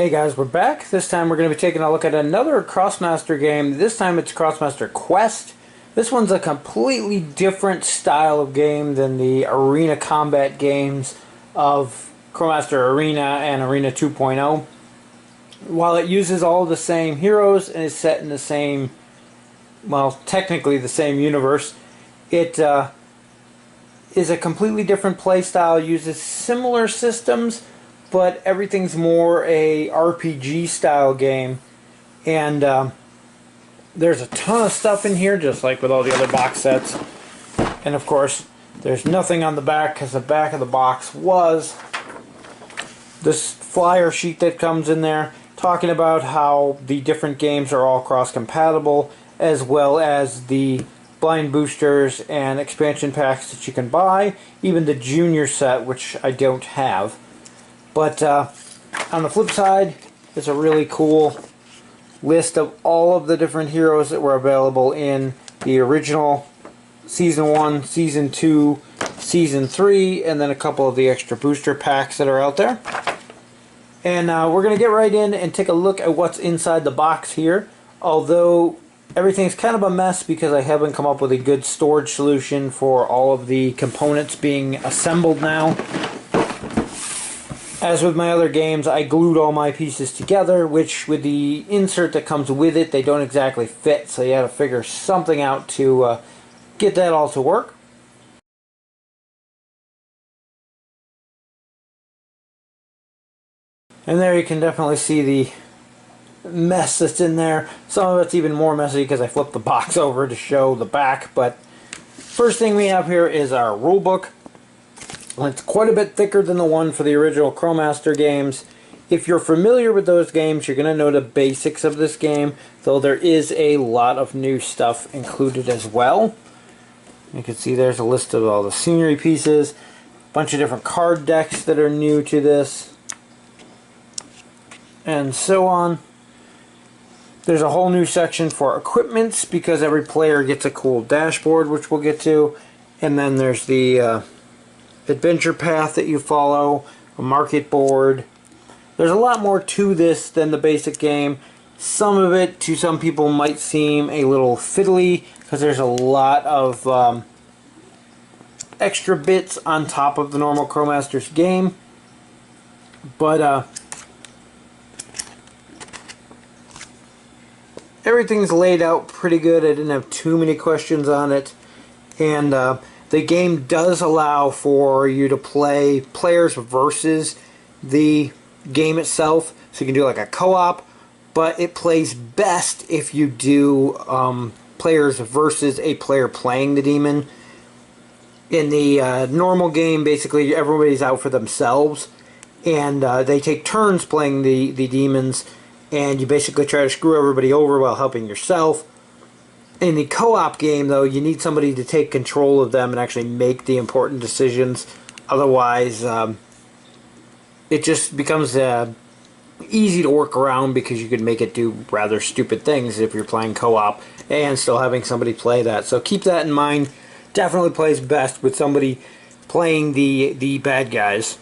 Hey guys, we're back. This time we're going to be taking a look at another Krosmaster game. This time it's Krosmaster Quest. This one's a completely different style of game than the arena combat games of Krosmaster Arena and Arena 2.0. While it uses all the same heroes and is set in the same, well, technically the same universe, it is a completely different play style, uses similar systems, but everything's more a RPG style game, and there's a ton of stuff in here, just like with all the other box sets. And of course, there's nothing on the back, because the back of the box was this flyer sheet that comes in there, talking about how the different games are all cross-compatible, as well as the blind boosters and expansion packs that you can buy, even the junior set, which I don't have. But on the flip side, it's a really cool list of all of the different heroes that were available in the original Season 1, Season 2, Season 3, and then a couple of the extra booster packs that are out there. And we're going to get right in and take a look at what's inside the box here. Although everything's kind of a mess because I haven't come up with a good storage solution for all of the components being assembled now. As with my other games, I glued all my pieces together, which with the insert that comes with it, they don't exactly fit, so you had to figure something out to get that all to work. And there you can definitely see the mess that's in there. Some of it's even more messy because I flipped the box over to show the back, but first thing we have here is our rulebook. It's quite a bit thicker than the one for the original Krosmaster games. If you're familiar with those games, you're going to know the basics of this game, though there is a lot of new stuff included as well. You can see there's a list of all the scenery pieces, a bunch of different card decks that are new to this, and so on. There's a whole new section for equipments because every player gets a cool dashboard, which we'll get to, and then there's the adventure path that you follow, a market board. There's a lot more to this than the basic game. Some of it to some people might seem a little fiddly because there's a lot of extra bits on top of the normal Krosmaster's game, but everything's laid out pretty good. I didn't have too many questions on it, and the game does allow for you to play players versus the game itself, so you can do like a co-op, but it plays best if you do players versus a player playing the demon. In the normal game, basically everybody's out for themselves, and they take turns playing the demons, and you basically try to screw everybody over while helping yourself. In the co-op game, though, you need somebody to take control of them and actually make the important decisions. Otherwise, it just becomes easy to work around because you can make it do rather stupid things if you're playing co-op and still having somebody play that. So keep that in mind. Definitely plays best with somebody playing the bad guys.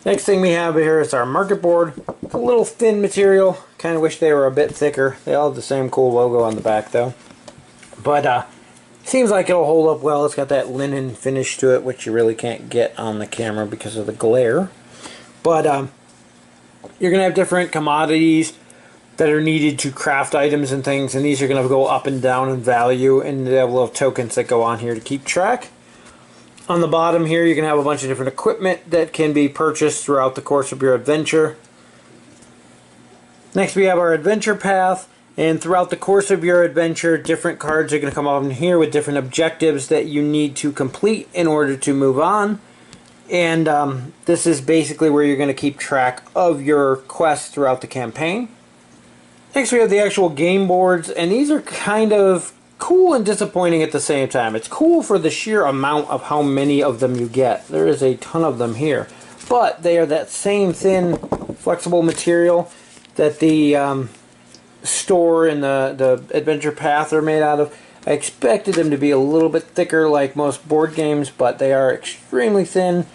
Next thing we have here is our market board. It's a little thin material. Kind of wish they were a bit thicker. They all have the same cool logo on the back though. But seems like it'll hold up well. It's got that linen finish to it, which you really can't get on the camera because of the glare. But you're going to have different commodities that are needed to craft items and things, and these are going to go up and down in value, and they have little tokens that go on here to keep track. On the bottom here, you can have a bunch of different equipment that can be purchased throughout the course of your adventure. Next, we have our adventure path, and throughout the course of your adventure, different cards are going to come up in here with different objectives that you need to complete in order to move on. And this is basically where you're going to keep track of your quests throughout the campaign. Next, we have the actual game boards, and these are kind of cool and disappointing at the same time. It's cool for the sheer amount of how many of them you get. There is a ton of them here. But they are that same thin, flexible material that the store and the adventure path are made out of. I expected them to be a little bit thicker like most board games, but they are extremely thin.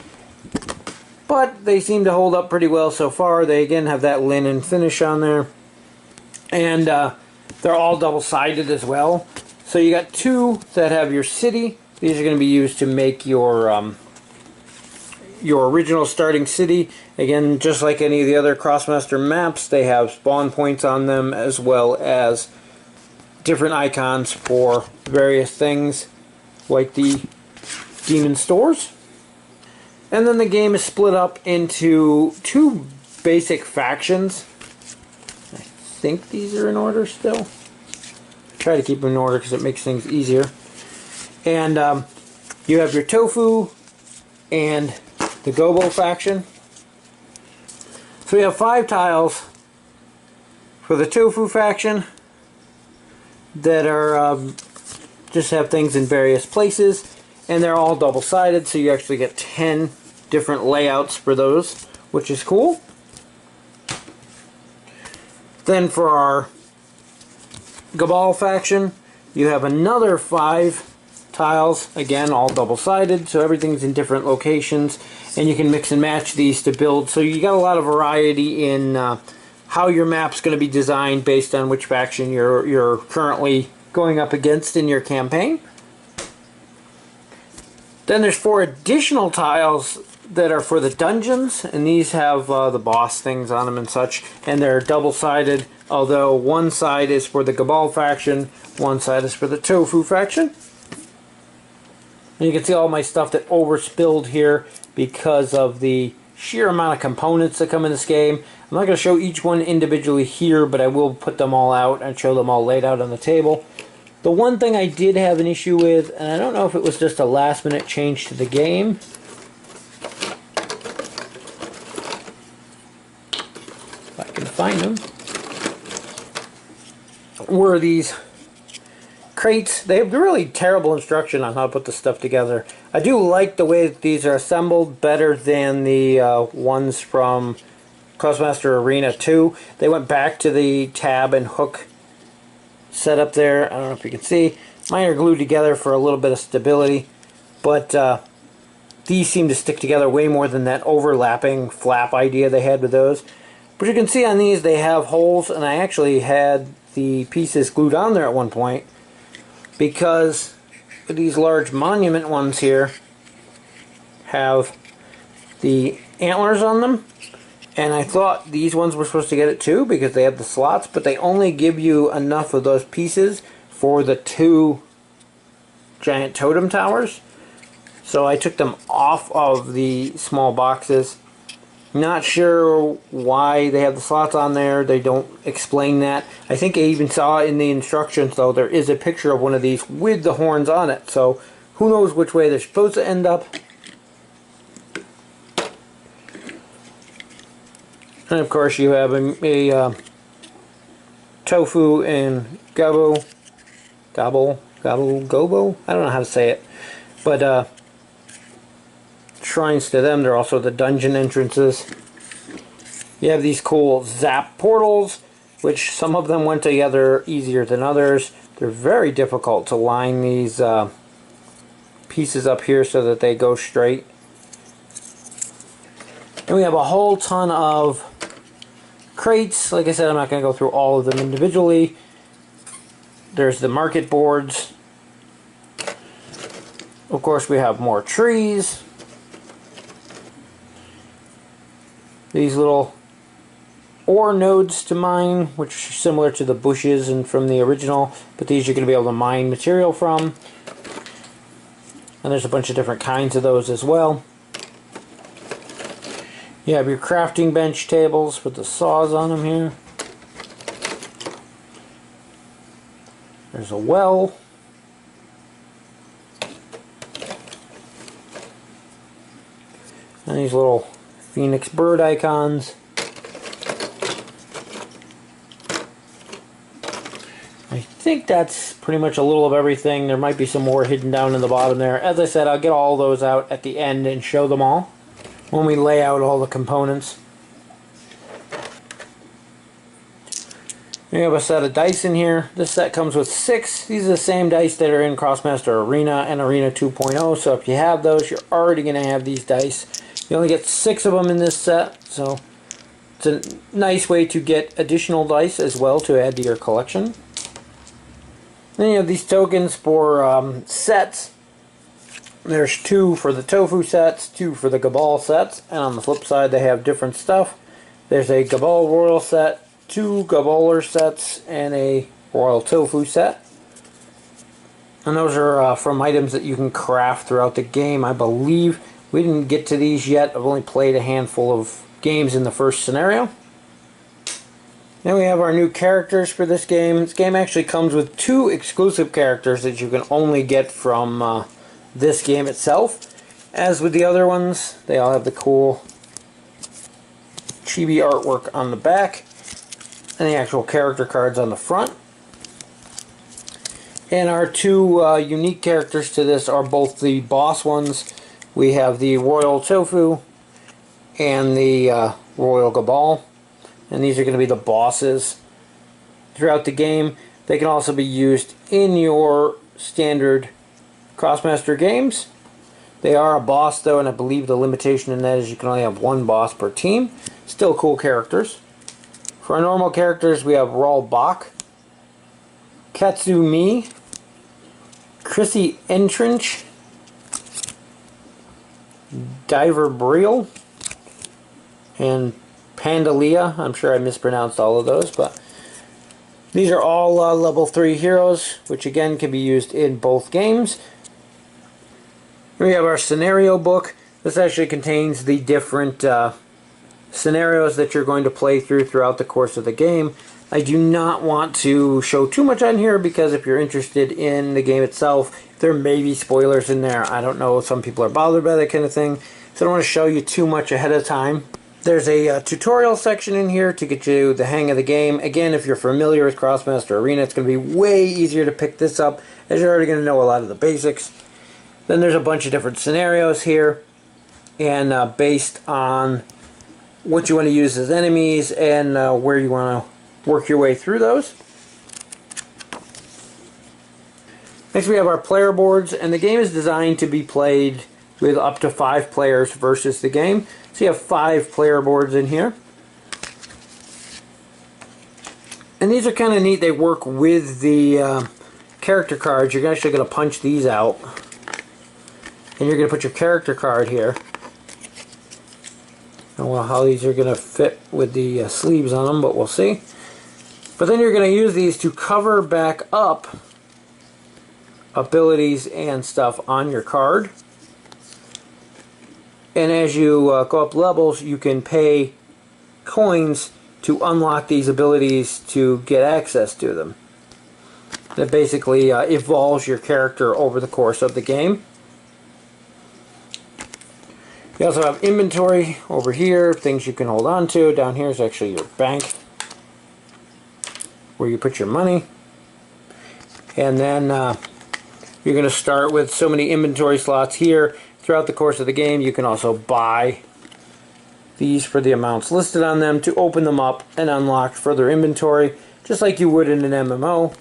But they seem to hold up pretty well so far. They again have that linen finish on there. And they're all double-sided as well. So you got two that have your city. These are going to be used to make your original starting city. Again, just like any of the other Krosmaster maps, they have spawn points on them as well as different icons for various things like the demon stores. And then the game is split up into two basic factions. I think these are in order still. Try to keep them in order because it makes things easier. And you have your tofu and the gobo faction. So we have 5 tiles for the tofu faction that are just have things in various places. And they're all double-sided, so you actually get 10 different layouts for those, which is cool. Then for our Gabal faction, you have another 5 tiles, again all double-sided, so everything's in different locations, and you can mix and match these to build. So you got a lot of variety in how your map's going to be designed based on which faction you're currently going up against in your campaign. Then there's 4 additional tiles that are for the dungeons, and these have the boss things on them and such, and they're double-sided, although one side is for the Gabal faction, one side is for the Tofu faction. And you can see all my stuff that overspilled here because of the sheer amount of components that come in this game. I'm not going to show each one individually here, but I will put them all out and show them all laid out on the table. The one thing I did have an issue with, and I don't know if it was just a last-minute change to the game, if I can find them, were these crates. They have really terrible instruction on how to put this stuff together. I do like the way that these are assembled better than the ones from Krosmaster Arena 2. They went back to the tab and hook set up there. I don't know if you can see. Mine are glued together for a little bit of stability, but these seem to stick together way more than that overlapping flap idea they had with those. But you can see on these they have holes, and I actually had the pieces glued on there at one point because these large monument ones here have the antlers on them. And I thought these ones were supposed to get it too because they have the slots, but they only give you enough of those pieces for the 2 giant totem towers. So I took them off of the small boxes. Not sure why they have the slots on there. They don't explain that. I think I even saw in the instructions, though, there is a picture of one of these with the horns on it. So who knows which way they're supposed to end up. And of course you have a tofu and gobo, I don't know how to say it, but shrines to them. They're also the dungeon entrances. You have these cool zap portals, which some of them went together easier than others. They're very difficult to line these pieces up here so that they go straight. And we have a whole ton of crates. Like I said, I'm not going to go through all of them individually. There's the market boards. Of course, we have more trees. These little ore nodes to mine, which are similar to the bushes and from the original, but these you're going to be able to mine material from. And there's a bunch of different kinds of those as well. You have your crafting bench tables with the saws on them here. There's a well. And these little phoenix bird icons. I think that's pretty much a little of everything. There might be some more hidden down in the bottom there. As I said, I'll get all those out at the end and show them all when we lay out all the components. We have a set of dice in here. This set comes with 6. These are the same dice that are in Krosmaster Arena and Arena 2.0, so if you have those, you're already going to have these dice. You only get 6 of them in this set, so it's a nice way to get additional dice as well to add to your collection. Then you have these tokens for sets. There's 2 for the tofu sets, 2 for the Gabal sets, and on the flip side they have different stuff. There's a Gabal Royal set, 2 Gabaler sets, and a Royal Tofu set. And those are from items that you can craft throughout the game, I believe. We didn't get to these yet. I've only played a handful of games in the first scenario. Then we have our new characters for this game. This game actually comes with 2 exclusive characters that you can only get from this game itself. As with the other ones, they all have the cool chibi artwork on the back and the actual character cards on the front. And our 2 unique characters to this are both the boss ones. We have the Royal Tofu and the Royal Gabal. And these are going to be the bosses throughout the game. They can also be used in your standard Krosmaster games. They are a boss though, and I believe the limitation in that is you can only have 1 boss per team. Still cool characters. For our normal characters, we have Raul Bach, Katsumi, Chrissy Entrench, Diver Briel, and Pandalia. I'm sure I mispronounced all of those, but these are all level 3 heroes, which again can be used in both games. We have our scenario book. This actually contains the different scenarios that you're going to play throughout the course of the game. I do not want to show too much on here because if you're interested in the game itself, there may be spoilers in there. I don't know, some people are bothered by that kind of thing, so I don't want to show you too much ahead of time. There's a tutorial section in here to get you the hang of the game. Again, if you're familiar with Krosmaster Arena, it's going to be way easier to pick this up as you're already going to know a lot of the basics. Then there's a bunch of different scenarios here, and based on what you want to use as enemies and where you want to work your way through those. Next we have our player boards, and the game is designed to be played with up to 5 players versus the game. So you have 5 player boards in here. And these are kind of neat. They work with the character cards. You're actually going to punch these out. And you're going to put your character card here. I don't know how these are going to fit with the sleeves on them, but we'll see. But then you're going to use these to cover back up abilities and stuff on your card. And as you go up levels, you can pay coins to unlock these abilities to get access to them. That basically evolves your character over the course of the game. You also have inventory over here, things you can hold on to. Down here is actually your bank, where you put your money. And then you're going to start with so many inventory slots here. Throughout the course of the game, you can also buy these for the amounts listed on them to open them up and unlock further inventory, just like you would in an MMO.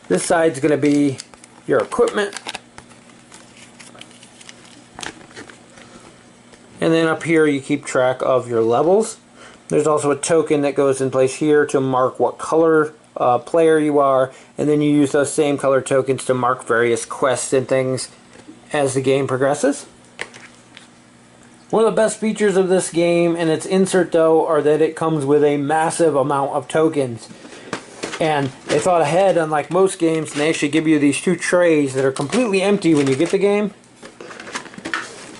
This side's going to be your equipment. And then up here you keep track of your levels. There's also a token that goes in place here to mark what color player you are, and then you use those same color tokens to mark various quests and things as the game progresses. One of the best features of this game and its insert though are that it comes with a massive amount of tokens. And they thought ahead, unlike most games, and they actually give you these 2 trays that are completely empty when you get the game.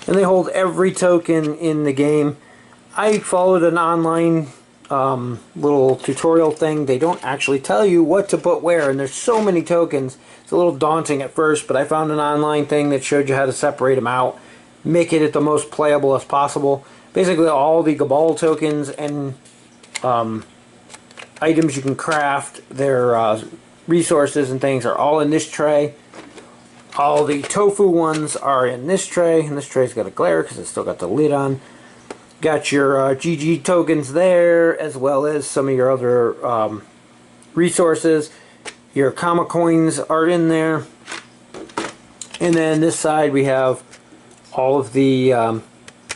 And they hold every token in the game. I followed an online little tutorial thing. They don't actually tell you what to put where, and there's so many tokens. It's a little daunting at first, but I found an online thing that showed you how to separate them out, make it the most playable as possible. Basically all the Gabal tokens and items you can craft, their resources and things are all in this tray. All the tofu ones are in this tray, and this tray's got a glare because it's still got the lid on. Got your GG tokens there, as well as some of your other resources. Your comma coins are in there. And then this side we have all of the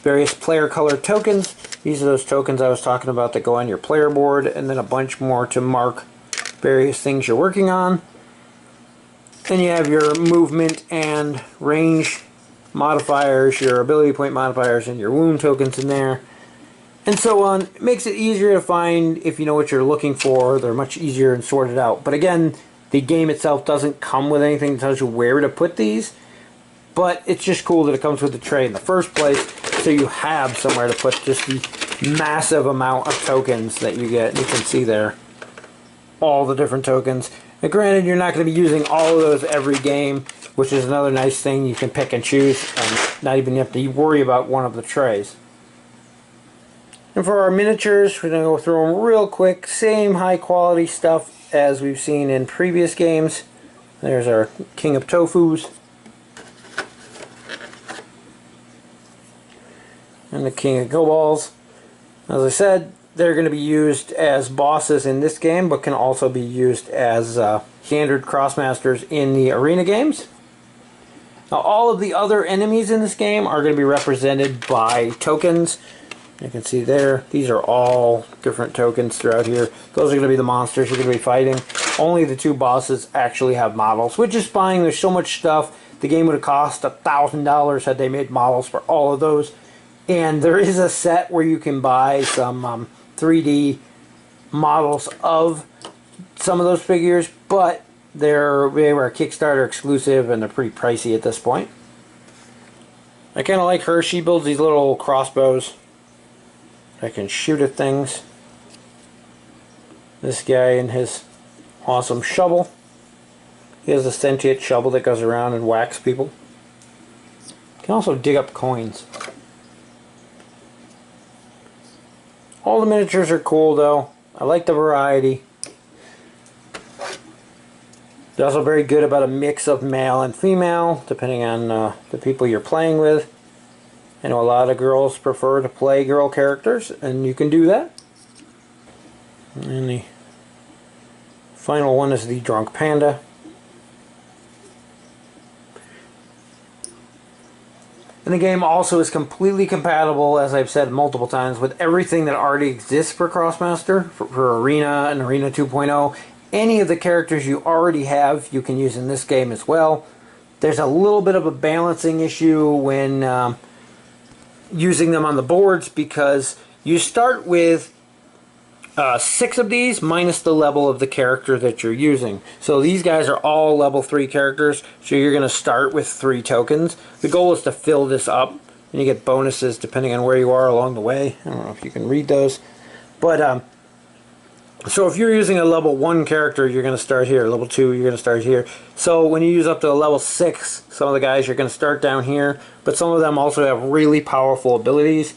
various player color tokens. These are those tokens I was talking about that go on your player board, and then a bunch more to mark various things you're working on. Then you have your movement and range modifiers, your ability point modifiers, and your wound tokens in there, and so on. It makes it easier to find if you know what you're looking for. They're much easier and sorted out. But again, the game itself doesn't come with anything that tells you where to put these, but it's just cool that it comes with the tray in the first place, so you have somewhere to put just the massive amount of tokens that you get. You can see there all the different tokens. Now granted, you're not going to be using all of those every game, which is another nice thing. You can pick and choose and not even have to worry about one of the trays. And for our miniatures, we're going to go through them real quick. Same high quality stuff as we've seen in previous games. There's our King of Tofus. And the King of Go-Balls. As I said, they're going to be used as bosses in this game, but can also be used as standard Krosmasters in the arena games. Now, all of the other enemies in this game are going to be represented by tokens. You can see there, these are all different tokens throughout here. Those are going to be the monsters you're going to be fighting. Only the two bosses actually have models, which is fine. There's so much stuff. The game would have cost $1,000 had they made models for all of those. And there is a set where you can buy some 3D models of some of those figures, but they were a Kickstarter exclusive and they're pretty pricey at this point. I kind of like her. She builds these little crossbows that can shoot at things. This guy and his awesome shovel. He has a sentient shovel that goes around and whacks people. Can also dig up coins. All the miniatures are cool though. I like the variety. They're also very good about a mix of male and female, depending on the people you're playing with. I know a lot of girls prefer to play girl characters, and you can do that. And the final one is the Drunk Panda. And the game also is completely compatible, as I've said multiple times, with everything that already exists for Krosmaster, for Arena and Arena 2.0. Any of the characters you already have, you can use in this game as well. There's a little bit of a balancing issue when using them on the boards, because you start with 6 of these minus the level of the character that you're using. So these guys are all level 3 characters, so you're going to start with 3 tokens. The goal is to fill this up, and you get bonuses depending on where you are along the way. I don't know if you can read those. But so if you're using a level 1 character, you're going to start here. Level 2, you're going to start here. So when you use up to a level 6, some of the guys, you're going to start down here. But some of them also have really powerful abilities.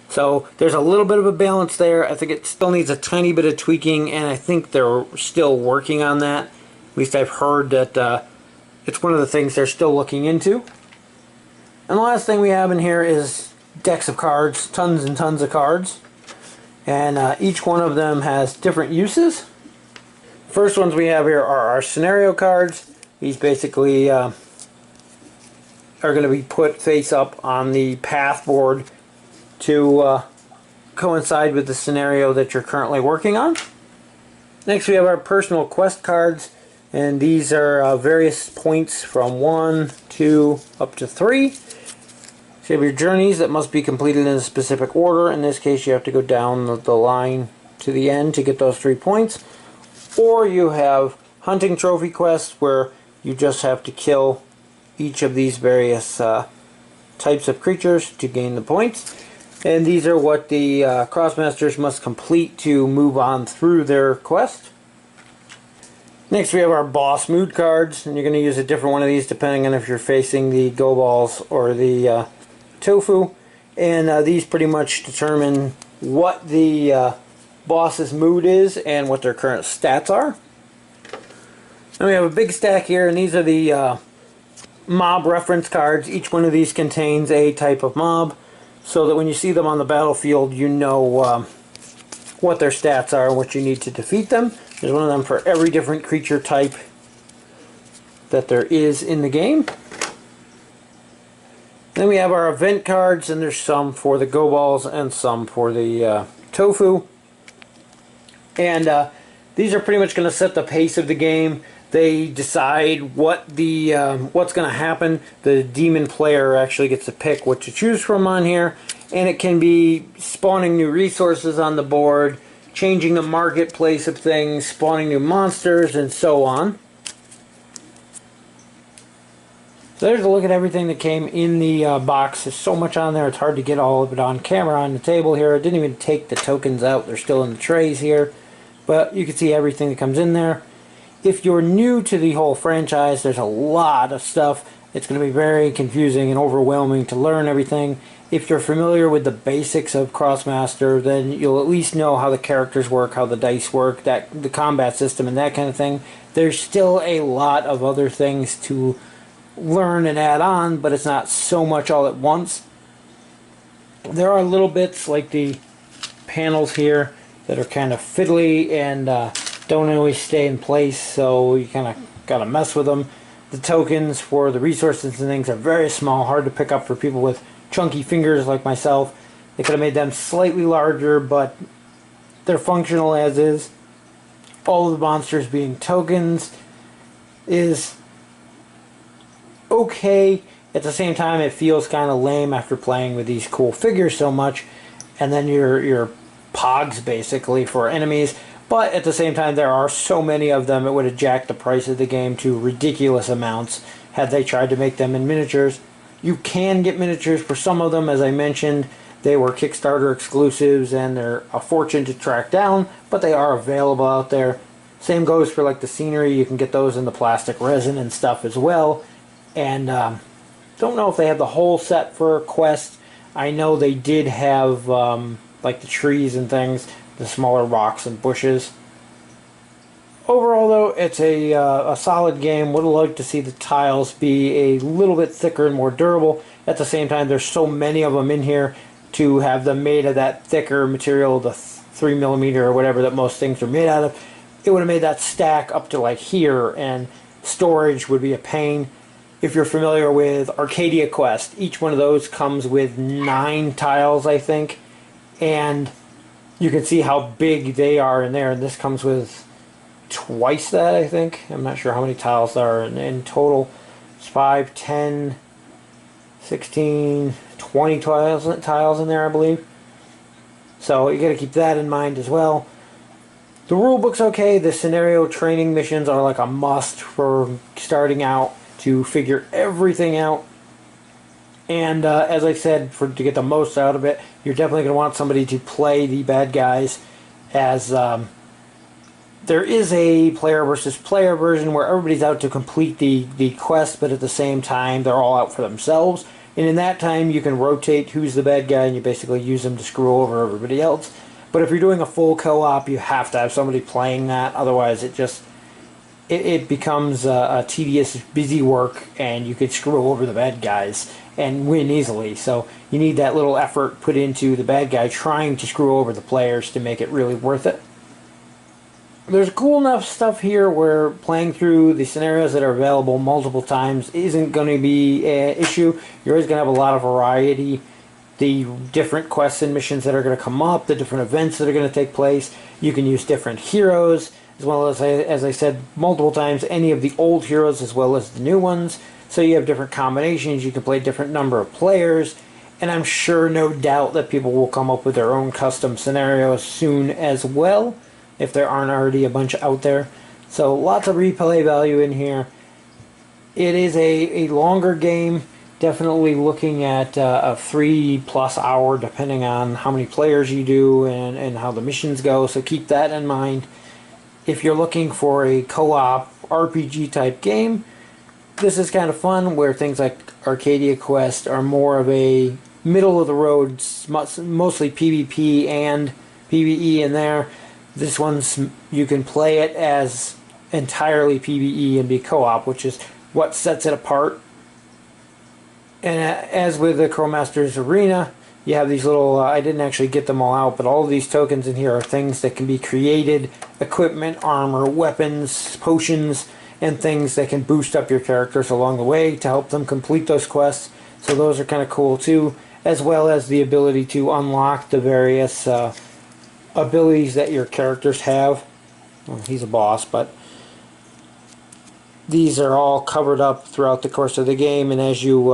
So there's a little bit of a balance there. I think it still needs a tiny bit of tweaking, and I think they're still working on that. At least I've heard that it's one of the things they're still looking into. And the last thing we have in here is decks of cards, tons and tons of cards. And each one of them has different uses. First ones we have here are our scenario cards. These basically are going to be put face up on the path board to coincide with the scenario that you're currently working on. Next we have our personal quest cards, and these are various points from 1, 2, up to 3. So you have your journeys that must be completed in a specific order. In this case you have to go down the line to the end to get those 3 points. Or you have hunting trophy quests where you just have to kill each of these various types of creatures to gain the points. And these are what the Krosmasters must complete to move on through their quest. Next we have our boss mood cards, and you're going to use a different one of these depending on if you're facing the Go-Balls or the Tofu. And these pretty much determine what the boss's mood is and what their current stats are. And we have a big stack here, and these are the mob reference cards. Each one of these contains a type of mob, so that when you see them on the battlefield, you know what their stats are and what you need to defeat them. There's one of them for every different creature type that there is in the game. Then we have our event cards, and there's some for the Go Balls and some for the Tofu. And these are pretty much going to set the pace of the game. They decide what the what's going to happen. The demon player actually gets to pick what to choose from on here, and it can be spawning new resources on the board, changing the marketplace of things, spawning new monsters, and so on. So there's a look at everything that came in the box. There's so much on there, it's hard to get all of it on camera on the table here. I didn't even take the tokens out. They're still in the trays here. But you can see everything that comes in there. If you're new to the whole franchise, there's a lot of stuff. It's going to be very confusing and overwhelming to learn everything. If you're familiar with the basics of Krosmaster, then you'll at least know how the characters work, how the dice work, the combat system, and that kind of thing. There's still a lot of other things to learn and add on, but it's not so much all at once. There are little bits like the panels here that are kind of fiddly and don't always stay in place, so you kind of got to mess with them. The tokens for the resources and things are very small, hard to pick up for people with chunky fingers like myself. They could have made them slightly larger, but they're functional as is. All of the monsters being tokens is okay. At the same time, it feels kind of lame after playing with these cool figures so much, and then your pogs basically for enemies. But at the same time, there are so many of them, it would have jacked the price of the game to ridiculous amounts had they tried to make them in miniatures. You can get miniatures for some of them. As I mentioned, they were Kickstarter exclusives and they're a fortune to track down, but they are available out there. Same goes for like the scenery. You can get those in the plastic resin and stuff as well. And don't know if they have the whole set for Quest. I know they did have like the trees and things, the smaller rocks and bushes. Overall, though, it's a solid game. Would have liked to see the tiles be a little bit thicker and more durable. At the same time, there's so many of them in here to have them made of that thicker material, the 3mm or whatever that most things are made out of. It would have made that stack up to like here, and storage would be a pain. If you're familiar with Arcadia Quest, each one of those comes with 9 tiles, I think. And you can see how big they are in there. And this comes with twice that, I think. I'm not sure how many tiles there are in total. It's 5, 10, 16, 20 tiles in there, I believe. So you got to keep that in mind as well. The rulebook's okay. The scenario training missions are like a must for starting out, to figure everything out. And as I said, to get the most out of it, you're definitely going to want somebody to play the bad guys, as there is a player versus player version where everybody's out to complete the quest, but at the same time they're all out for themselves. And in that time you can rotate who's the bad guy and you basically use them to screw over everybody else. But if you're doing a full co-op, you have to have somebody playing that, otherwise it becomes a tedious, busy work, and you could screw over the bad guys and win easily. So you need that little effort put into the bad guy trying to screw over the players to make it really worth it. There's cool enough stuff here where playing through the scenarios that are available multiple times isn't going to be an issue. You're always going to have a lot of variety. The different quests and missions that are going to come up, the different events that are going to take place. You can use different heroes, as well as I said multiple times, any of the old heroes as well as the new ones. So you have different combinations, you can play a different number of players, and I'm sure, no doubt, that people will come up with their own custom scenarios soon as well, if there aren't already a bunch out there. So lots of replay value in here. It is a longer game, definitely looking at a 3+ hour, depending on how many players you do and how the missions go, so keep that in mind. If you're looking for a co-op RPG type game, this is kind of fun, where things like Arcadia Quest are more of a middle of the road, mostly PvP and PvE in there. This one's, you can play it as entirely PvE and be co-op, which is what sets it apart. And as with the Krosmaster's Arena, You have these little, I didn't actually get them all out, but all of these tokens in here are things that can be created, equipment, armor, weapons, potions, and things that can boost up your characters along the way to help them complete those quests. So those are kind of cool too, as well as the ability to unlock the various abilities that your characters have. Well, he's a boss, but these are all covered up throughout the course of the game, and as you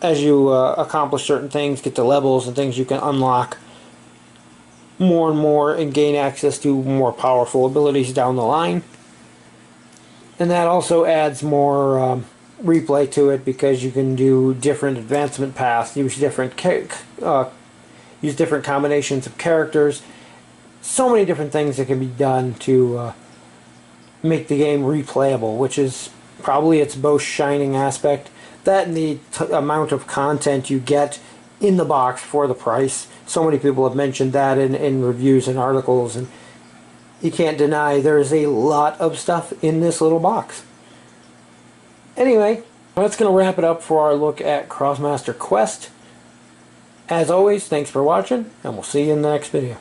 accomplish certain things, get to levels and things, you can unlock more and more and gain access to more powerful abilities down the line. And that also adds more replay to it, because you can do different advancement paths, use different combinations of characters. So many different things that can be done to make the game replayable, which is probably its most shining aspect. That and the amount of content you get in the box for the price. So many people have mentioned that in reviews and articles, and you can't deny there's a lot of stuff in this little box. Anyway, that's going to wrap it up for our look at Krosmaster Quest. As always, thanks for watching, and we'll see you in the next video.